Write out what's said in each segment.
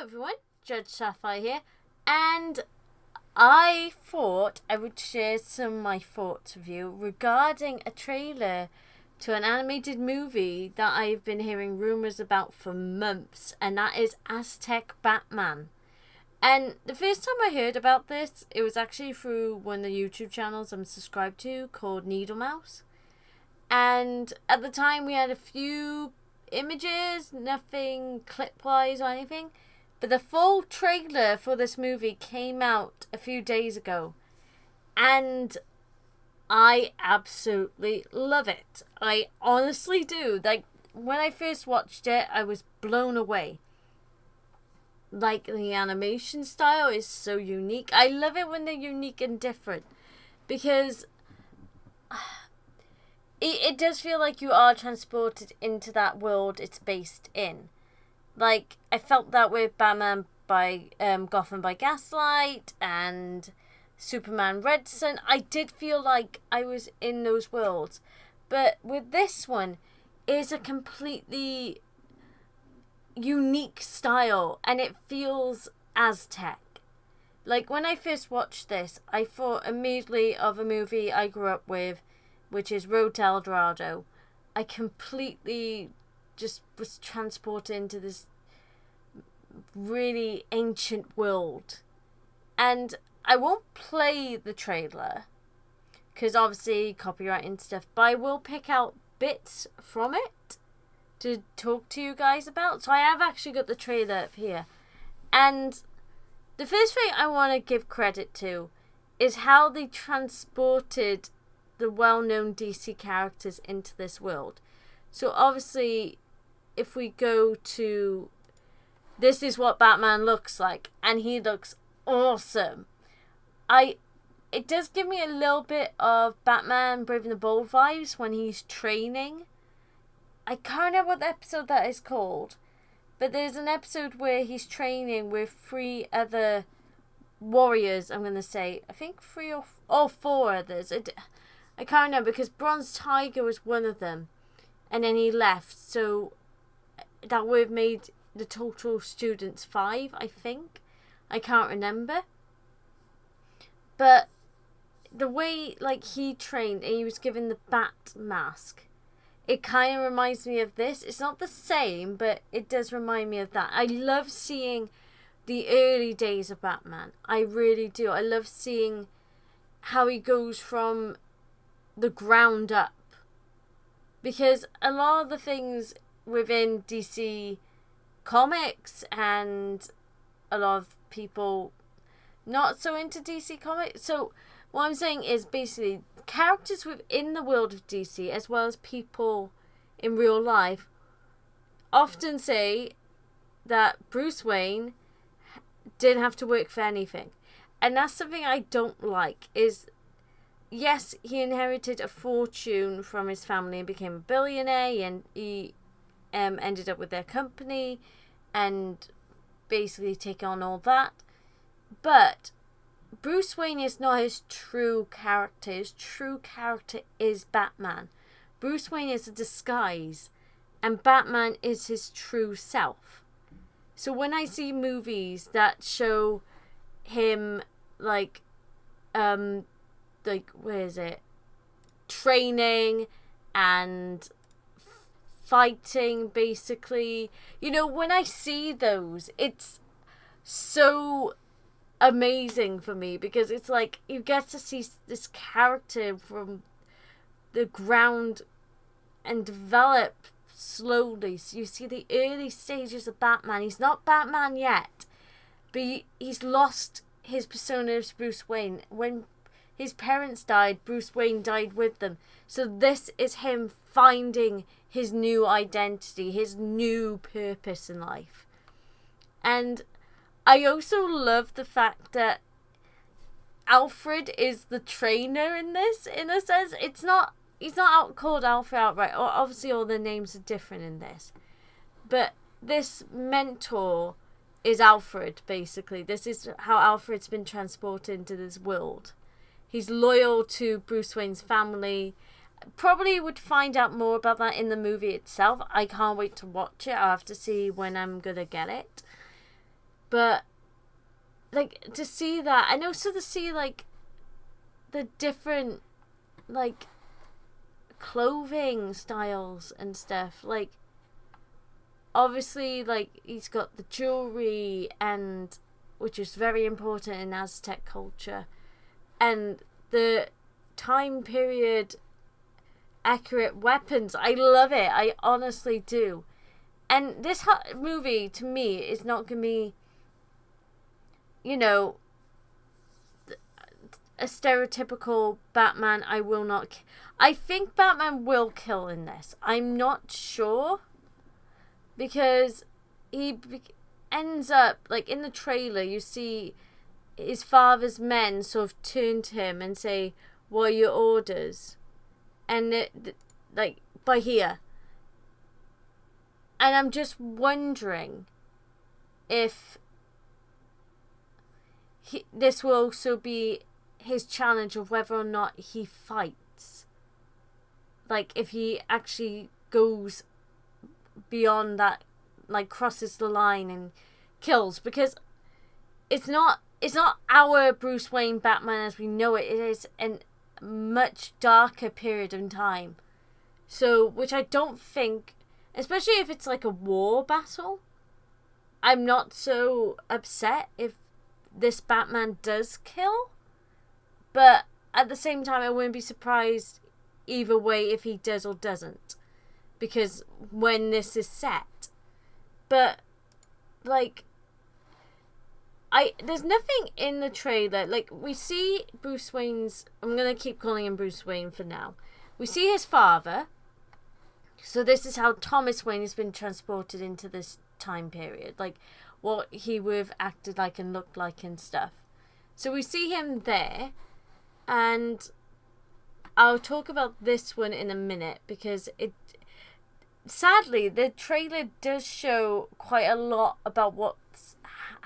everyone, Judge Sapphire here, and I thought I would share some of my thoughts with you regarding a trailer to an animated movie that I've been hearing rumours about for months, and that is Aztec Batman. And the first time I heard about this, it was actually through one of the YouTube channels I'm subscribed to called Needle Mouse. And at the time we had a few images, nothing clip-wise or anything. But the full trailer for this movie came out a few days ago. And I absolutely love it. I honestly do. Like, when I first watched it, I was blown away. Like, the animation style is so unique. I love it when they're unique and different. Because it does feel like you are transported into that world it's based in. Like, I felt that with Batman by Gotham by Gaslight and Superman Red Son. I did feel like I was in those worlds. But with this one, it's a completely unique style and it feels Aztec. Like, when I first watched this, I thought immediately of a movie I grew up with, which is Road to El Dorado. I completely just was transported into this really ancient world. And I won't play the trailer because obviously copyright and stuff, but I will pick out bits from it to talk to you guys about. So I have actually got the trailer up here. And the first thing I want to give credit to is how they transported the well-known DC characters into this world. So obviously, if we go to, this is what Batman looks like, and he looks awesome. It does give me a little bit of Batman Brave and the Bold vibes when he's training. I can't remember what the episode that is called, but there's an episode where he's training with 3 other warriors, I'm going to say. I think 3 or 4 others. I can't remember because Bronze Tiger was one of them. And then he left. So that would have made the total students 5, I think. I can't remember. But the way like he trained and he was given the bat mask, it kind of reminds me of this. It's not the same, but it does remind me of that. I love seeing the early days of Batman. I really do. I love seeing how he goes from the ground up. Because a lot of the things within DC Comics and a lot of people not so into DC Comics. So what I'm saying is basically characters within the world of DC as well as people in real life often say that Bruce Wayne didn't have to work for anything. And that's something I don't like is, yes, he inherited a fortune from his family and became a billionaire, and he ended up with their company and basically take on all that. But Bruce Wayne is not his true character. His true character is Batman. Bruce Wayne is a disguise, and Batman is his true self. So when I see movies that show him like where is it? Training and fighting, basically. You know, when I see those, it's so amazing for me because it's like you get to see this character from the ground and develop slowly. So you see the early stages of Batman. He's not Batman yet, but he's lost his persona as Bruce Wayne. When his parents died, Bruce Wayne died with them. So this is him finding his new identity, his new purpose in life. And I also love the fact that Alfred is the trainer in this, in a sense. He's not called Alfred outright. Obviously all the names are different in this. But this mentor is Alfred, basically. This is how Alfred's been transported into this world. He's loyal to Bruce Wayne's family. Probably would find out more about that in the movie itself. I can't wait to watch it. I'll have to see when I'm going to get it. But like to see that, and also to see like the different like clothing styles and stuff, like obviously like he's got the jewelry, and which is very important in Aztec culture, and the time period accurate weapons. I love it. I honestly do. And this movie to me is not gonna be, you know, a stereotypical Batman. I think Batman will kill in this. I'm not sure, because he ends up like in the trailer. You see his father's men sort of turn to him and say, "What are your orders?" And like by here. And I'm just wondering if this will also be his challenge of whether or not he fights. Like if he actually goes beyond that, like crosses the line and kills, because it's not our Bruce Wayne Batman as we know it. It is a much darker period in time. So, which I don't think, especially if it's like a war battle, I'm not so upset if this Batman does kill. But at the same time, I wouldn't be surprised either way if he does or doesn't, because when this is set. But like, there's nothing in the trailer. Like, we see Bruce Wayne's, I'm gonna keep calling him Bruce Wayne for now. We see his father. So this is how Thomas Wayne has been transported into this time period, like what he would have acted like and looked like and stuff. So we see him there, and I'll talk about this one in a minute, because sadly the trailer does show quite a lot about what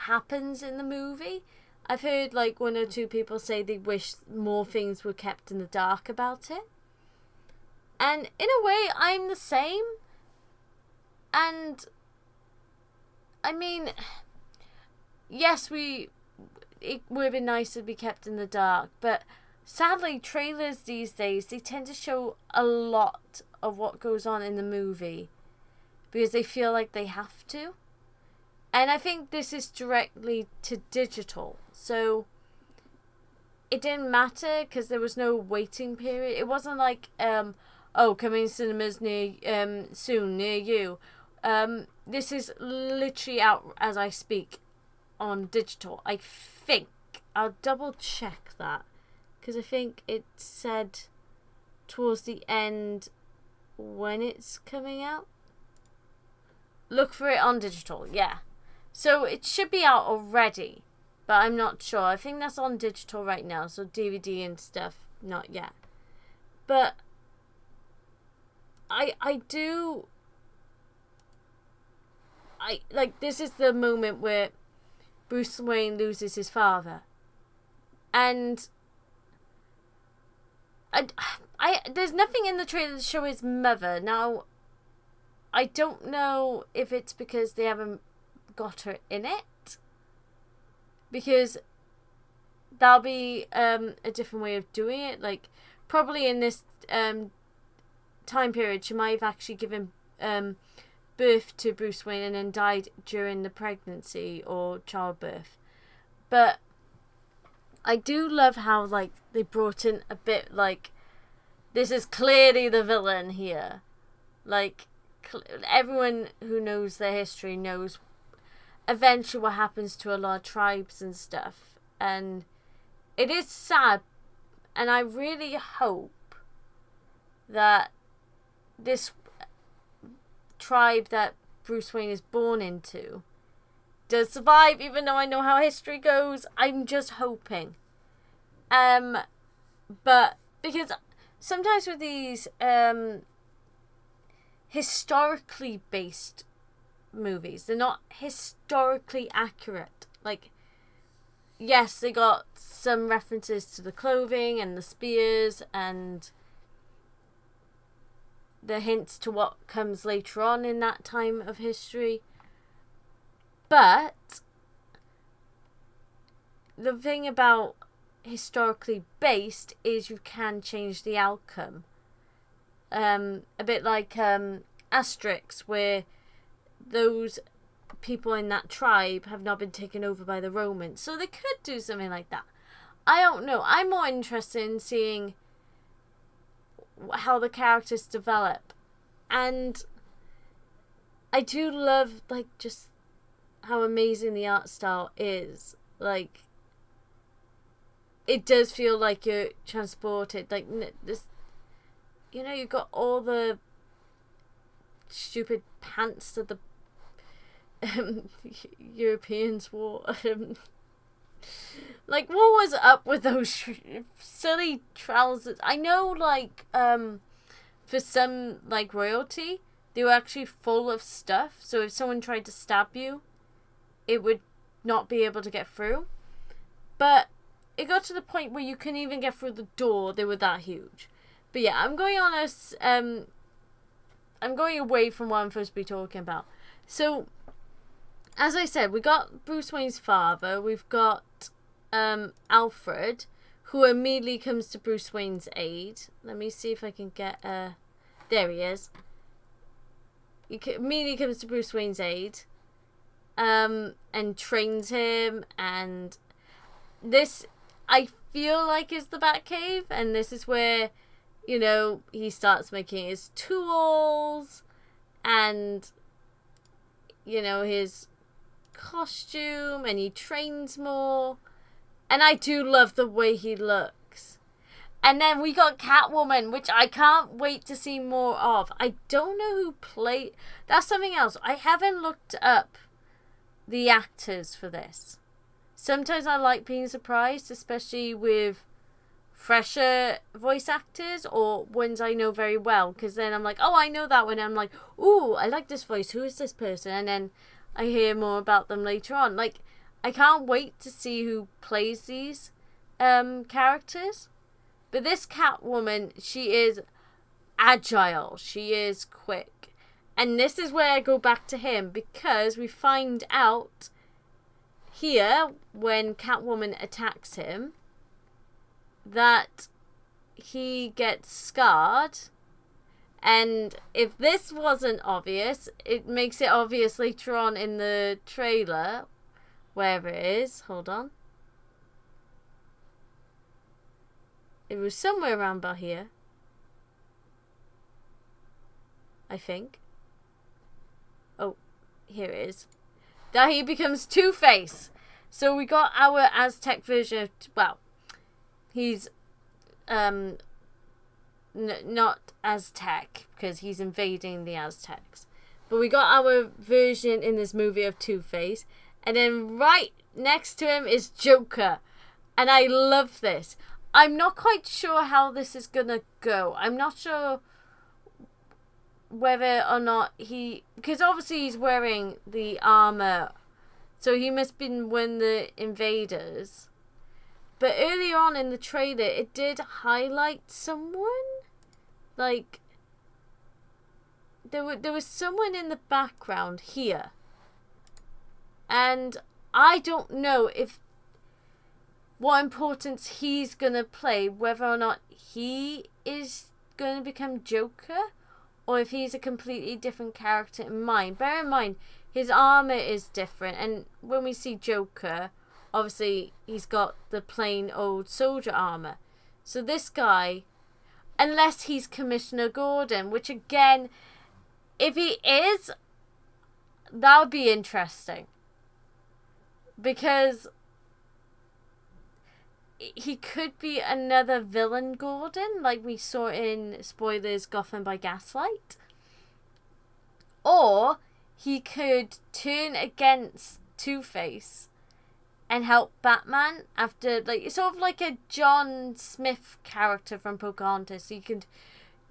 happens in the movie. I've heard like one or two people say they wish more things were kept in the dark about it. And in a way, I'm the same. And I mean, yes, it would have been nice to be kept in the dark, but sadly, trailers these days, they tend to show a lot of what goes on in the movie because they feel like they have to. And I think this is directly to digital, so it didn't matter because there was no waiting period. It wasn't like coming in cinemas soon near you. This is literally out as I speak on digital. I think I'll double check that, because I think it said towards the end when it's coming out. Look for it on digital, yeah. So it should be out already, but I'm not sure. I think that's on digital right now, so DVD and stuff, not yet. But I like, this is the moment where Bruce Wayne loses his father, and there's nothing in the trailer to show his mother. Now, I don't know if it's because they haven't got her in it, because that'll be a different way of doing it. Like, probably in this time period, she might have actually given birth to Bruce Wayne and then died during the pregnancy or childbirth. But I do love how, like, they brought in a bit, like, this is clearly the villain here. Like, everyone who knows their history knows eventually what happens to a lot of tribes and stuff. And it is sad, and I really hope that this tribe that Bruce Wayne is born into does survive, even though I know how history goes. I'm just hoping. But because sometimes with these historically based movies, they're not historically accurate. Like, yes, they got some references to the clothing and the spears and the hints to what comes later on in that time of history, but the thing about historically based is you can change the outcome. A bit like Asterix, where those people in that tribe have not been taken over by the Romans. So they could do something like that. I don't know. I'm more interested in seeing how the characters develop. And I do love, like, just how amazing the art style is. Like, it does feel like you're transported. Like, this, you know, you've got all the stupid pants that the Europeans wore. Like, what was up with those silly trousers? I know, like, for some, like, royalty, they were actually full of stuff. So if someone tried to stab you, it would not be able to get through. But it got to the point where you couldn't even get through the door. They were that huge. But yeah, I'm going on a, I'm going away from what I'm supposed to be talking about. So, as I said, we got Bruce Wayne's father. We've got Alfred, who immediately comes to Bruce Wayne's aid. Let me see if I can get there he is. He immediately comes to Bruce Wayne's aid, and trains him. And this, I feel like, is the Batcave, and this is where, you know, he starts making his tools and, you know, his costume, and he trains more. And I do love the way he looks. And then we got Catwoman, which I can't wait to see more of. I don't know who played. That's something else. I haven't looked up the actors for this. Sometimes I like being surprised, especially with fresher voice actors or ones I know very well, because then I'm like, oh, I know that one, and I'm like, ooh, I like this voice, who is this person? And then I hear more about them later on. Like, I can't wait to see who plays these characters. But this Catwoman, she is agile, she is quick, and this is where I go back to him, because we find out here when Catwoman attacks him that he gets scarred. And if this wasn't obvious, it makes it obvious later on in the trailer, wherever it is. Hold on. It was somewhere around about here, I think. Oh, here it is. That he becomes Two-Face. So we got our Aztec version of, well, he's not Aztec, because he's invading the Aztecs. But we got our version in this movie of Two-Face. And then right next to him is Joker. And I love this. I'm not quite sure how this is going to go. I'm not sure whether or not he... Because obviously he's wearing the armor. So he must have been one of the invaders. But earlier on in the trailer, it did highlight someone. Like, there was someone in the background here. And I don't know if what importance he's going to play, whether or not he is going to become Joker, or if he's a completely different character in mind. Bear in mind, his armor is different, and when we see Joker, obviously he's got the plain old soldier armor. So this guy, unless he's Commissioner Gordon, which again, if he is, that would be interesting. Because he could be another villain Gordon, like we saw in, spoilers, Gotham by Gaslight. Or he could turn against Two-Face and help Batman after, like, it's sort of like a John Smith character from Pocahontas. So he could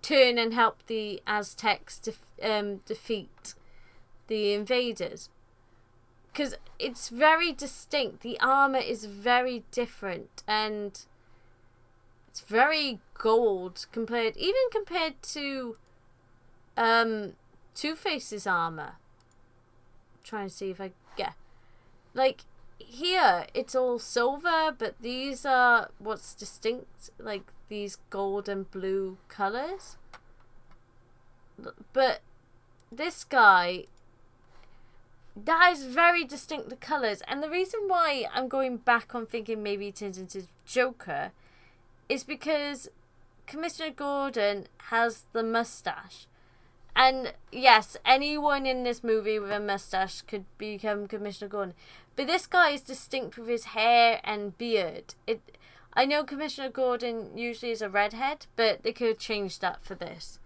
turn and help the Aztecs defeat the invaders. Because it's very distinct. The armor is very different, and it's very gold compared to Two-Face's armor. I'm trying to see if I get, like, here it's all silver, but these are what's distinct, like these gold and blue colors. But this guy, that is very distinct, the colors. And the reason why I'm going back on thinking maybe he turns into Joker is because Commissioner Gordon has the mustache. And yes, anyone in this movie with a mustache could become Commissioner Gordon. But this guy is distinct with his hair and beard. I know Commissioner Gordon usually is a redhead, but they could have changed that for this.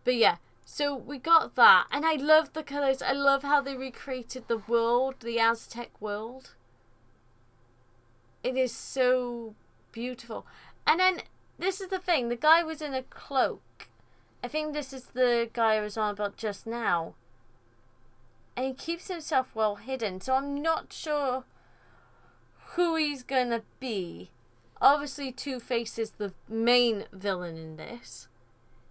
But yeah, so we got that. And I love the colours. I love how they recreated the world, the Aztec world. It is so beautiful. And then, this is the thing. The guy was in a cloak. I think this is the guy I was on about just now. And he keeps himself well hidden. So I'm not sure who he's going to be. Obviously, Two-Face is the main villain in this.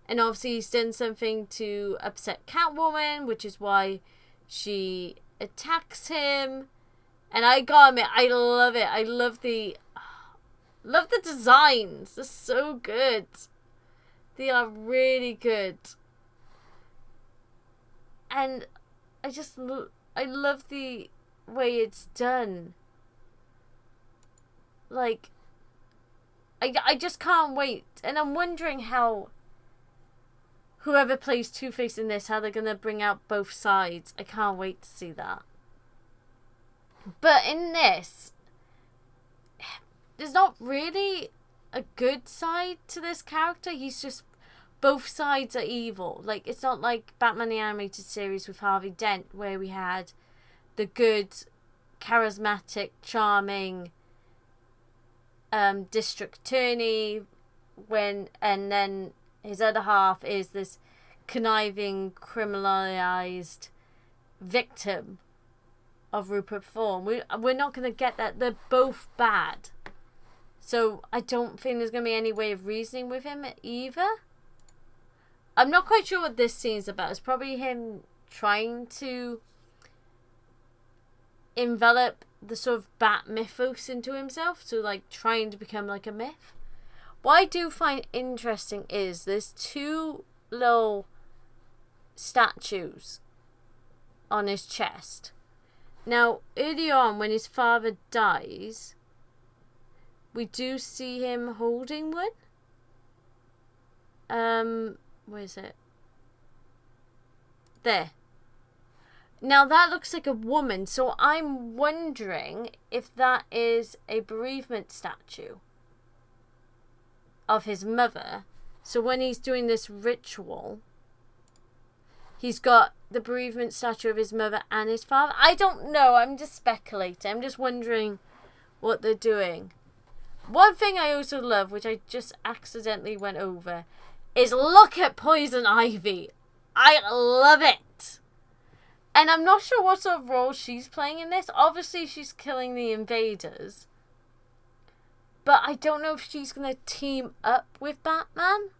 And obviously, he's done something to upset Catwoman, which is why she attacks him. And I gotta admit, I love it. I love the designs. They're so good. They are really good. And I love the way it's done. Like, I just can't wait. And I'm wondering how whoever plays Two-Face in this, how they're going to bring out both sides. I can't wait to see that. But in this, there's not really a good side to this character. He's just, both sides are evil. Like, it's not like Batman the Animated Series with Harvey Dent, where we had the good, charismatic, charming district attorney, and then his other half is this conniving, criminalized victim of Rupert Thorne. We're not going to get that. They're both bad. So I don't think there's going to be any way of reasoning with him either. I'm not quite sure what this scene's about. It's probably him trying to envelop the sort of bat mythos into himself. So, like, trying to become like a myth. What I do find interesting is there's two little statues on his chest. Now, early on, when his father dies, we do see him holding one. Where is it? There. Now, that looks like a woman, so I'm wondering if that is a bereavement statue of his mother. So when he's doing this ritual, he's got the bereavement statue of his mother and his father. I don't know. I'm just speculating. I'm just wondering what they're doing. One thing I also love, which I just accidentally went over, is look at Poison Ivy. I love it. And I'm not sure what sort of role she's playing in this. Obviously, she's killing the invaders. But I don't know if she's going to team up with Batman.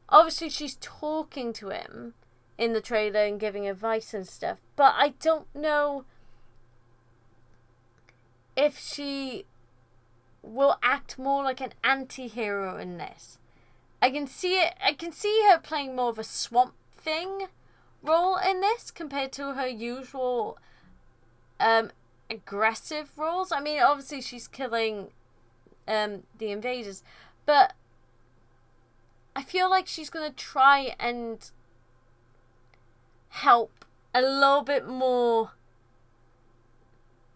Obviously, she's talking to him in the trailer and giving advice and stuff. But I don't know if she will act more like an anti-hero in this. I can see it. I can see her playing more of a Swamp Thing role in this compared to her usual aggressive roles. I mean, obviously she's killing the invaders, but I feel like she's gonna try and help a little bit more.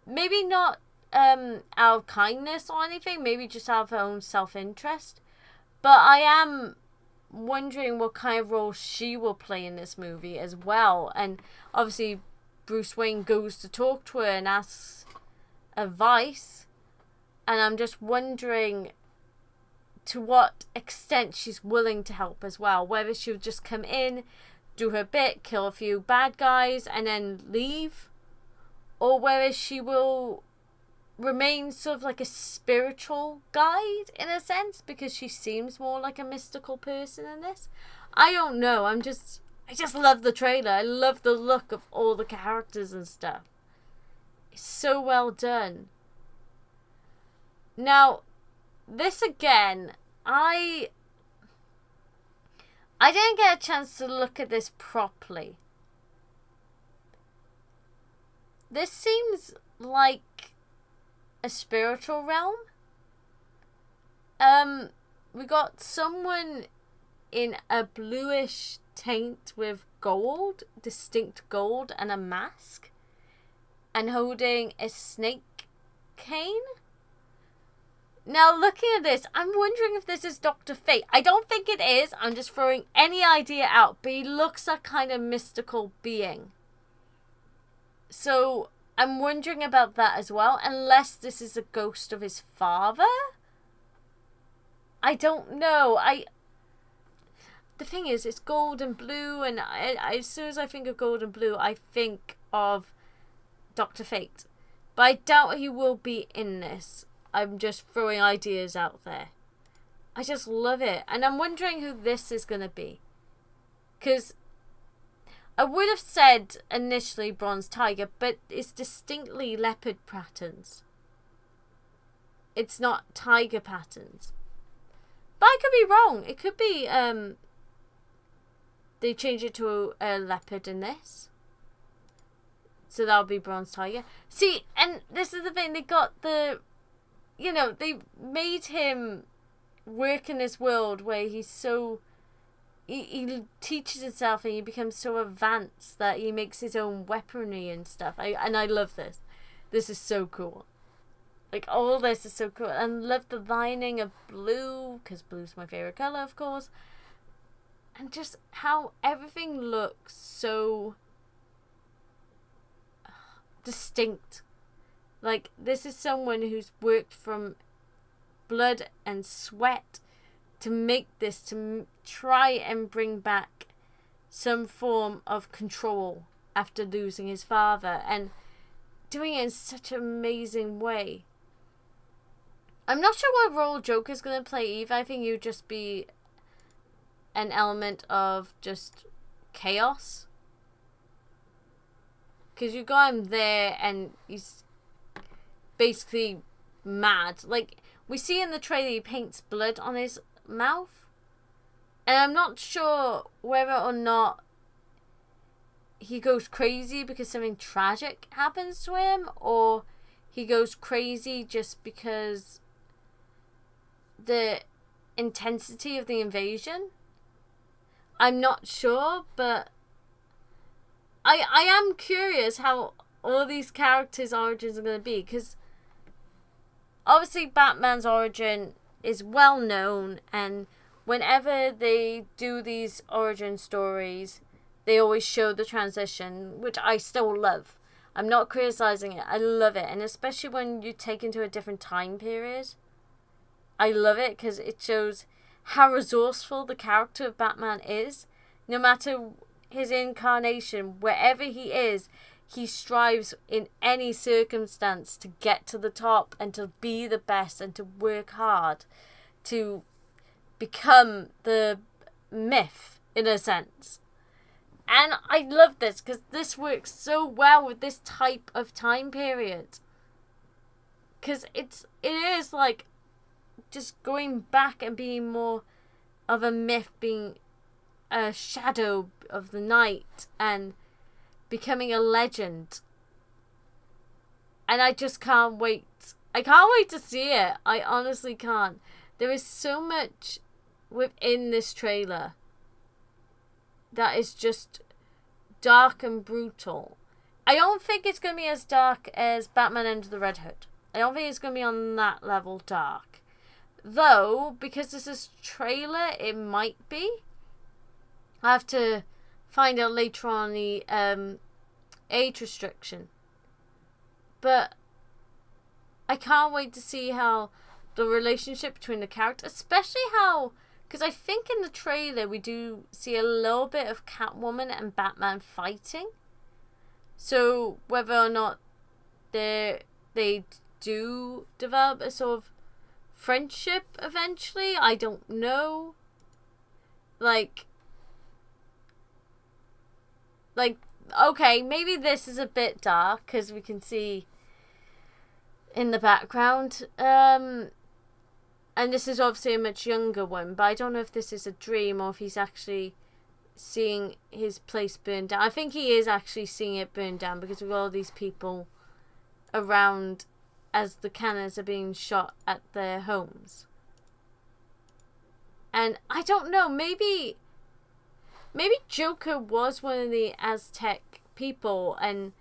Maybe not out of kindness or anything, maybe just out of her own self-interest. But I am wondering what kind of role she will play in this movie as well. And obviously Bruce Wayne goes to talk to her and asks advice, and I'm just wondering to what extent she's willing to help as well. Whether she'll just come in, do her bit, kill a few bad guys and then leave, or whether she will remain sort of like a spiritual guide in a sense, because she seems more like a mystical person in this. I don't know. I just love the trailer. I love the look of all the characters and stuff. It's so well done. Now, this again, I didn't get a chance to look at this properly. This seems like a spiritual realm. We got someone in a bluish taint with gold, distinct gold, and a mask, and holding a snake cane. Now, looking at this, I'm wondering if this is Dr. Fate. I don't think it is. I'm just throwing any idea out, but he looks like kind of mystical being. So, I'm wondering about that as well, unless this is a ghost of his father. I don't know. The thing is, it's gold and blue, and as soon as I think of gold and blue, I think of Dr. Fate. But I doubt he will be in this. I'm just throwing ideas out there. I just love it. And I'm wondering who this is going to be. Because I would have said initially bronze tiger, but it's distinctly leopard patterns. It's not tiger patterns. But I could be wrong. It could be they changed it to a leopard in this. So that'll be bronze tiger. See, and this is the thing. They got the... You know, they made him work in this world where he's so... He teaches himself and he becomes so advanced that he makes his own weaponry and stuff. And I love this. This is so cool. Like, all this is so cool. And love the lining of blue, because blue's my favourite colour, of course. And just how everything looks so distinct. Like, this is someone who's worked from blood and sweat to make this, to try and bring back some form of control after losing his father, and doing it in such an amazing way. I'm not sure what role Joker's going to play either. I think he would just be an element of just chaos. Because you got him there and he's basically mad. Like, we see in the trailer he paints blood on his mouth, and I'm not sure whether or not he goes crazy because something tragic happens to him, or he goes crazy just because the intensity of the invasion. I'm not sure, but I am curious how all these characters' origins are going to be, because obviously Batman's origin is well known, and whenever they do these origin stories, they always show the transition, which I still love. I'm not criticizing it. I love it. And especially when you take into a different time period, I love it because it shows how resourceful the character of Batman is. No matter his incarnation, wherever he is, he strives in any circumstance to get to the top and to be the best and to work hard to become the myth, in a sense. And I love this because this works so well with this type of time period. Because it is like just going back and being more of a myth, being a shadow of the night and becoming a legend. And I just can't wait. I can't wait to see it. I honestly can't. There is so much within this trailer that is just dark and brutal. I don't think it's going to be as dark as Batman Under the Red Hood. I don't think it's going to be on that level dark. Though, because this is trailer, it might be. I have to find out later on the age restriction. But I can't wait to see how the relationship between the characters, especially how, because I think in the trailer we do see a little bit of Catwoman and Batman fighting. So whether or not they do develop a sort of friendship eventually, I don't know. Like, okay, maybe this is a bit dark because we can see in the background. And this is obviously a much younger one, but I don't know if this is a dream or if he's actually seeing his place burn down. I think he is actually seeing it burn down because we've got all these people around as the cannons are being shot at their homes. And I don't know, maybe Joker was one of the Aztec people and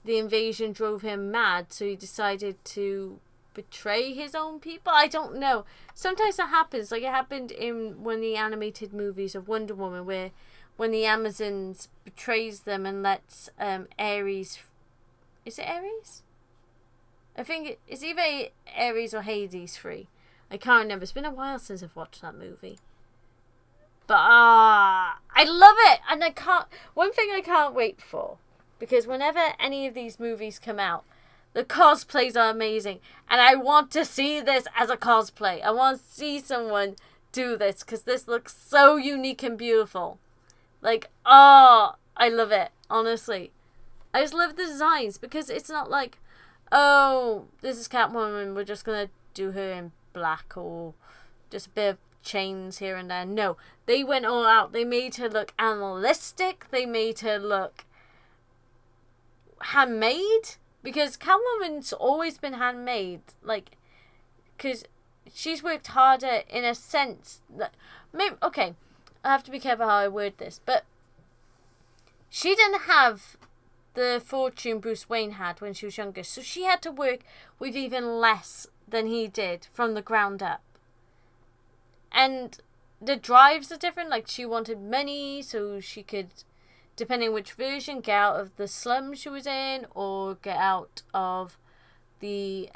the invasion drove him mad, so he decided to betray his own people. I don't know. Sometimes that happens. Like it happened in one of the animated movies of Wonder Woman, where when the Amazons betrays them and lets Ares, is it Ares? I think it's either Ares or Hades free. I can't remember. It's been a while since I've watched that movie. But I love it, and I can't. One thing I can't wait for, because whenever any of these movies come out, the cosplays are amazing, and I want to see this as a cosplay. I want to see someone do this because this looks so unique and beautiful. Like, I love it. Honestly, I just love the designs because it's not like, oh, this is Catwoman, we're just gonna do her in black or just a bit of chains here and there. No, they went all out. They made her look animalistic. They made her look handmade, because Catwoman's always been handmade. Like, because she's worked harder in a sense that, maybe, okay, I have to be careful how I word this, but she didn't have the fortune Bruce Wayne had when she was younger, so she had to work with even less than he did from the ground up. And the drives are different. Like, she wanted money so she could, depending which version, get out of the slum she was in or get out of the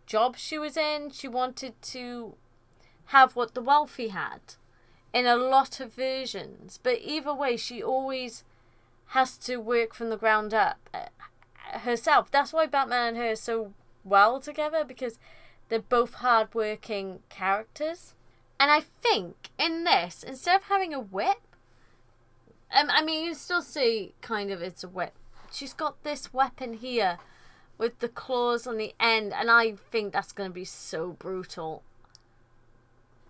job she was in. She wanted to have what the wealthy had in a lot of versions. But either way, she always has to work from the ground up herself. That's why Batman and her are so well together, because they're both hard-working characters. And I think in this, instead of having a whip, I mean, you can still see kind of it's a whip. She's got this weapon here with the claws on the end, and I think that's going to be so brutal.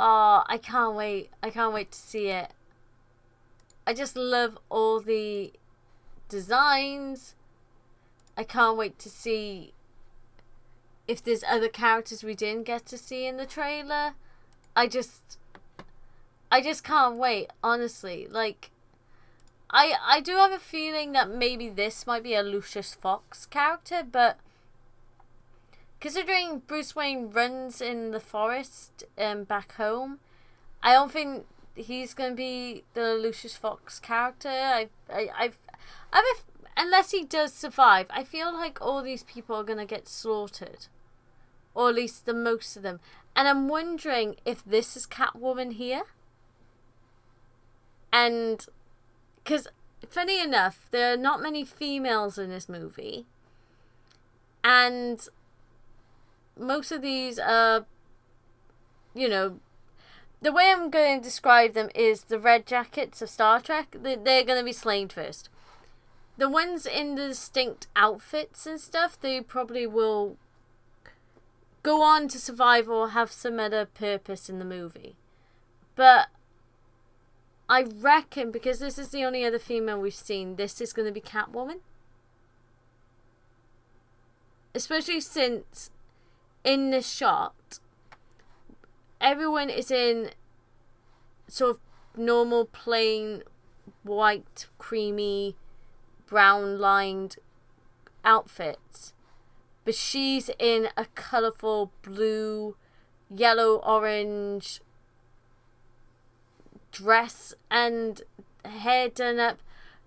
Oh, I can't wait. I can't wait to see it. I just love all the designs. I can't wait to see if there's other characters we didn't get to see in the trailer. I just can't wait, honestly. Like, I do have a feeling that maybe this might be a Lucius Fox character, but considering Bruce Wayne runs in the forest back home, I don't think he's going to be the Lucius Fox character. Unless he does survive, I feel like all these people are going to get slaughtered. Or at least the most of them. And I'm wondering if this is Catwoman here. And, because, funny enough, there are not many females in this movie. And most of these are, you know, the way I'm going to describe them is the red jackets of Star Trek. They're going to be slain first. The ones in the distinct outfits and stuff, they probably will go on to survive or have some other purpose in the movie. But I reckon, because this is the only other female we've seen, this is going to be Catwoman. Especially since in this shot, everyone is in sort of normal, plain, white, creamy, brown lined outfits, but she's in a colourful blue, yellow, orange dress and hair done up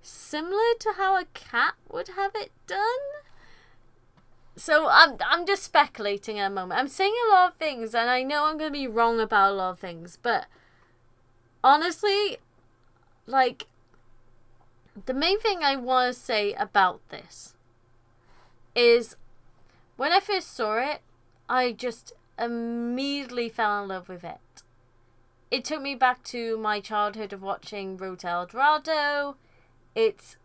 similar to how a cat would have it done. So I'm just speculating at the moment. I'm saying a lot of things, and I know I'm going to be wrong about a lot of things, but honestly, like, the main thing I want to say about this is when I first saw it, I just immediately fell in love with it. It took me back to my childhood of watching Road to El Dorado. It's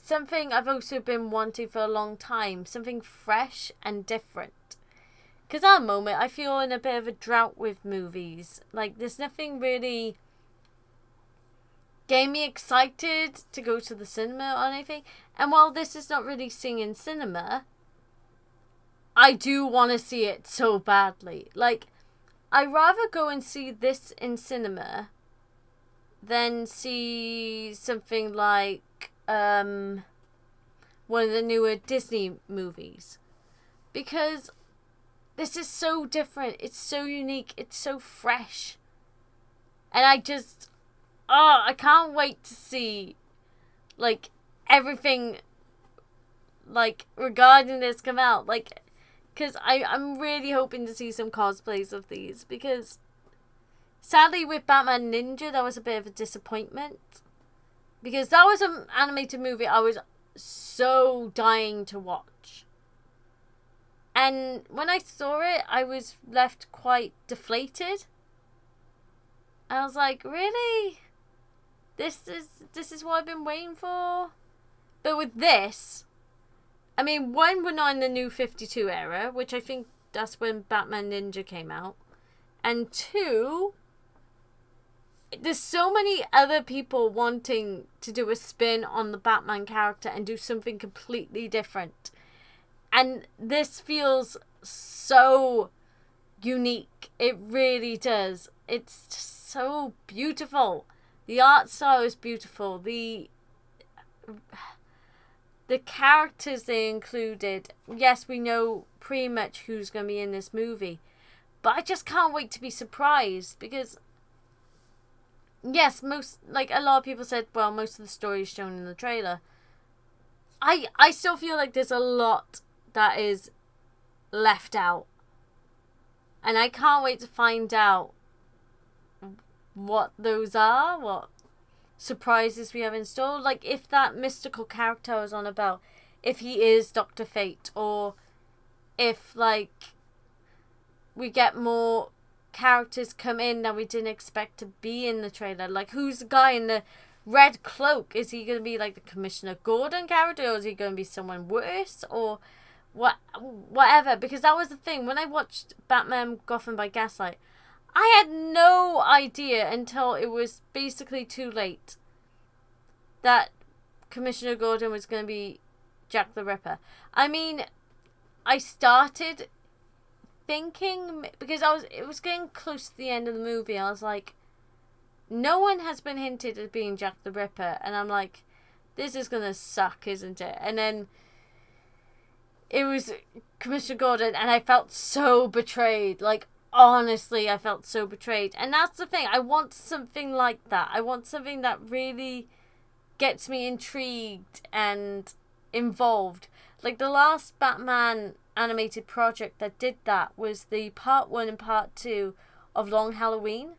something I've also been wanting for a long time, something fresh and different. Because at the moment, I feel in a bit of a drought with movies. Like, there's nothing really getting me excited to go to the cinema or anything. And while this is not really seen in cinema, I do want to see it so badly. Like, I'd rather go and see this in cinema than see something like one of the newer Disney movies. Because this is so different. It's so unique. It's so fresh. And I can't wait to see, like, everything, like, regarding this come out. Like, because I'm really hoping to see some cosplays of these. Because, sadly, with Batman Ninja, that was a bit of a disappointment. Because that was an animated movie I was so dying to watch. And when I saw it, I was left quite deflated. I was like, really? This is what I've been waiting for? But with this, I mean, one, we're not in the New 52 era, which I think that's when Batman Ninja came out. And two, there's so many other people wanting to do a spin on the Batman character and do something completely different. And this feels so unique. It really does. It's just so beautiful. The art style is beautiful. The characters they included. Yes, we know pretty much who's going to be in this movie. But I just can't wait to be surprised. Because, yes, a lot of people said, well, most of the story is shown in the trailer. I still feel like there's a lot that is left out. And I can't wait to find out what those are, what surprises we have in store. Like, if that mystical character I was on about, if he is Dr. Fate, or if, like, we get more characters come in that we didn't expect to be in the trailer. Like, who's the guy in the red cloak? Is he going to be, like, the Commissioner Gordon character, or is he going to be someone worse, or whatever? Because that was the thing. When I watched Batman Gotham by Gaslight, I had no idea until it was basically too late that Commissioner Gordon was going to be Jack the Ripper. I mean, I started thinking, because it was getting close to the end of the movie, I was like, no one has been hinted at being Jack the Ripper, and I'm like, this is going to suck, isn't it? And then it was Commissioner Gordon, and I felt so betrayed. Like, honestly, I felt so betrayed. And that's the thing. I want something like that. I want something that really gets me intrigued and involved. Like, the last Batman animated project that did that was the part 1 and part 2 of Long Halloween.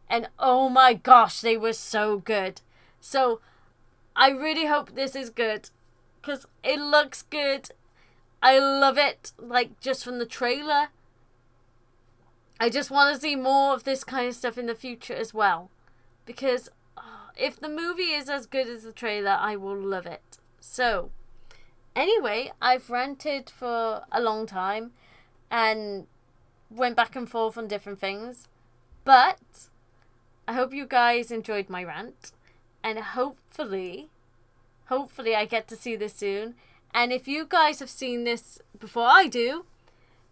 And oh my gosh, they were so good. So, I really hope this is good. Because it looks good. I love it, like, just from the trailer. I just want to see more of this kind of stuff in the future as well. Because if the movie is as good as the trailer, I will love it. So, anyway, I've ranted for a long time and went back and forth on different things. But I hope you guys enjoyed my rant. And hopefully I get to see this soon. And if you guys have seen this before I do,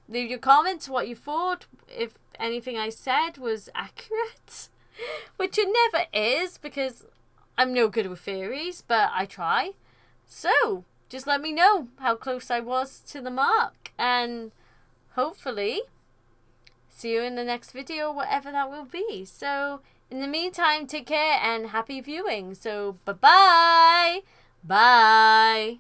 leave your comments what you thought, if anything I said was accurate, which it never is, because I'm no good with theories, but I try. So, just let me know how close I was to the mark, and hopefully see you in the next video, whatever that will be. So, in the meantime, take care and happy viewing. So, bye-bye! Bye!